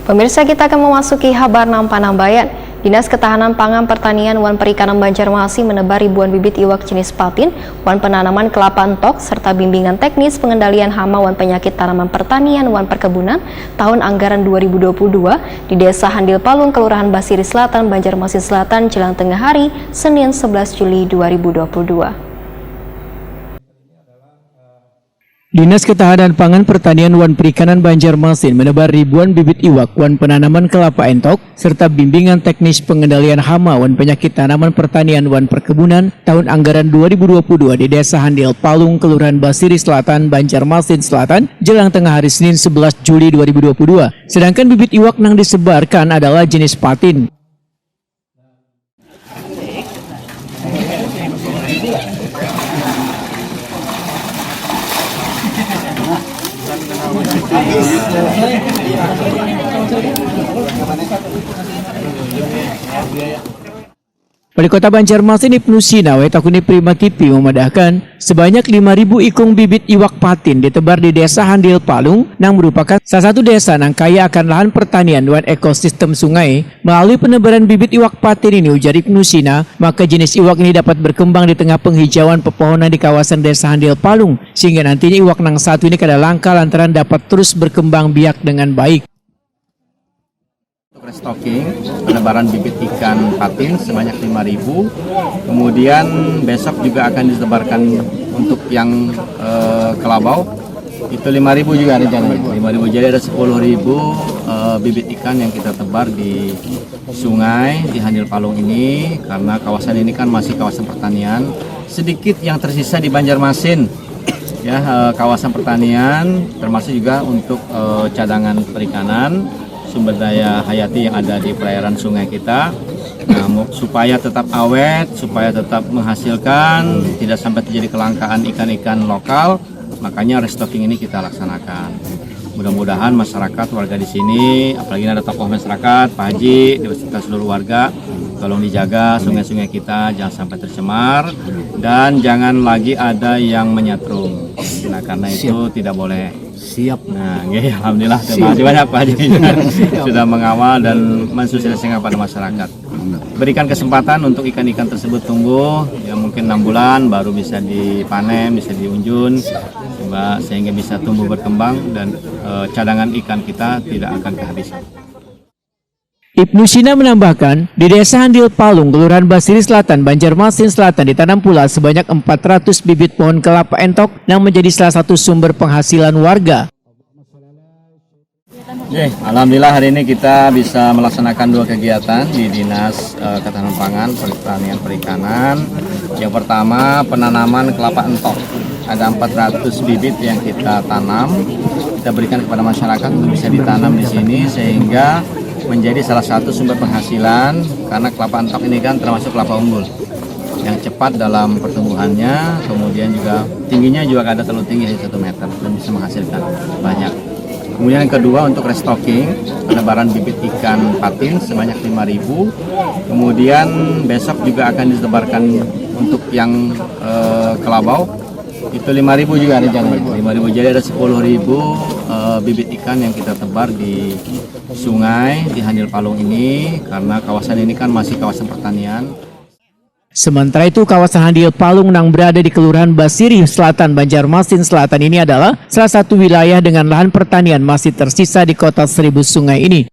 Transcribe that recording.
Pemirsa, kita akan memasuki kabar Panambayan. Dinas Ketahanan Pangan Pertanian Wan Perikanan Banjarmasin menebar ribuan bibit iwak jenis patin, wan penanaman kelapa entok, serta bimbingan teknis pengendalian hama wan penyakit tanaman pertanian wan perkebunan tahun anggaran 2022 di Desa Handil Palung, Kelurahan Basiri Selatan, Banjarmasin Selatan, jelang tengah hari, Senin 11 Juli 2022. Dinas Ketahanan Pangan Pertanian Wan Perikanan Banjarmasin menebar ribuan bibit iwak wan penanaman kelapa entok serta bimbingan teknis pengendalian hama wan penyakit tanaman pertanian wan perkebunan tahun anggaran 2022 di Desa Handil Palung, Kelurahan Basiri Selatan, Banjarmasin Selatan, jelang tengah hari Senin 11 Juli 2022. Sedangkan bibit iwak yang disebarkan adalah jenis patin. Wali Kota Banjarmasin Ibnu Sina Takuni Prima TV memadahkan sebanyak 5.000 ikung bibit iwak patin ditebar di Desa Handil Palung yang merupakan salah satu desa yang kaya akan lahan pertanian dan ekosistem sungai. Melalui penebaran bibit iwak patin ini, ujar Ibnu Sina, maka jenis iwak ini dapat berkembang di tengah penghijauan pepohonan di kawasan Desa Handil Palung, sehingga nantinya iwak yang satu ini kada langka lantaran dapat terus berkembang biak dengan baik. Restocking, penebaran bibit ikan patin sebanyak 5.000, kemudian besok juga akan ditebarkan untuk yang kelabau, itu 5.000 juga rencananya, 5.000, jadi ada 10.000 bibit ikan yang kita tebar di sungai di Handil Palung ini, karena kawasan ini kan masih kawasan pertanian, sedikit yang tersisa di Banjarmasin, ya, kawasan pertanian, termasuk juga untuk cadangan perikanan, sumber daya hayati yang ada di perairan sungai kita. Nah, supaya tetap awet, supaya tetap menghasilkan, tidak sampai terjadi kelangkaan ikan-ikan lokal, makanya restocking ini kita laksanakan. Mudah-mudahan masyarakat, warga di sini, apalagi ada tokoh masyarakat, Pak Haji, beserta seluruh warga, tolong dijaga sungai-sungai kita jangan sampai tercemar dan jangan lagi ada yang menyetrum. Nah, karena itu tidak boleh. Siap. Nah, ya, alhamdulillah terima kasih banyak Pak Haji sudah mengawal dan mensosialisasikan kepada masyarakat. Berikan kesempatan untuk ikan-ikan tersebut tumbuh, ya mungkin 6 bulan baru bisa dipanen, bisa diunjun, sehingga bisa tumbuh berkembang dan cadangan ikan kita tidak akan kehabisan. Ibnu Sina menambahkan, di Desa Handil Palung, Kelurahan Basiri Selatan, Banjarmasin Selatan ditanam pula sebanyak 400 bibit pohon kelapa entok yang menjadi salah satu sumber penghasilan warga. Alhamdulillah hari ini kita bisa melaksanakan 2 kegiatan di Dinas Ketahanan Pangan Pertanian Perikanan. Yang pertama, penanaman kelapa entok. Ada 400 bibit yang kita tanam, kita berikan kepada masyarakat untuk bisa ditanam di sini sehingga menjadi salah satu sumber penghasilan, karena kelapa entok ini kan termasuk kelapa unggul yang cepat dalam pertumbuhannya, kemudian juga tingginya juga ada terlalu tinggi 1 meter dan bisa menghasilkan banyak. Kemudian yang kedua untuk restocking, penebaran bibit ikan patin sebanyak 5.000, kemudian besok juga akan ditebarkan untuk yang kelabau, itu 5.000 juga rencananya, 5.000, jadi ada 10.000 bibit ikan yang kita tebar di sungai di Handil Palung ini, karena kawasan ini kan masih kawasan pertanian. Sementara itu, kawasan Handil Palung yang berada di Kelurahan Basiri Selatan, Banjarmasin Selatan ini adalah salah satu wilayah dengan lahan pertanian masih tersisa di Kota Seribu Sungai ini.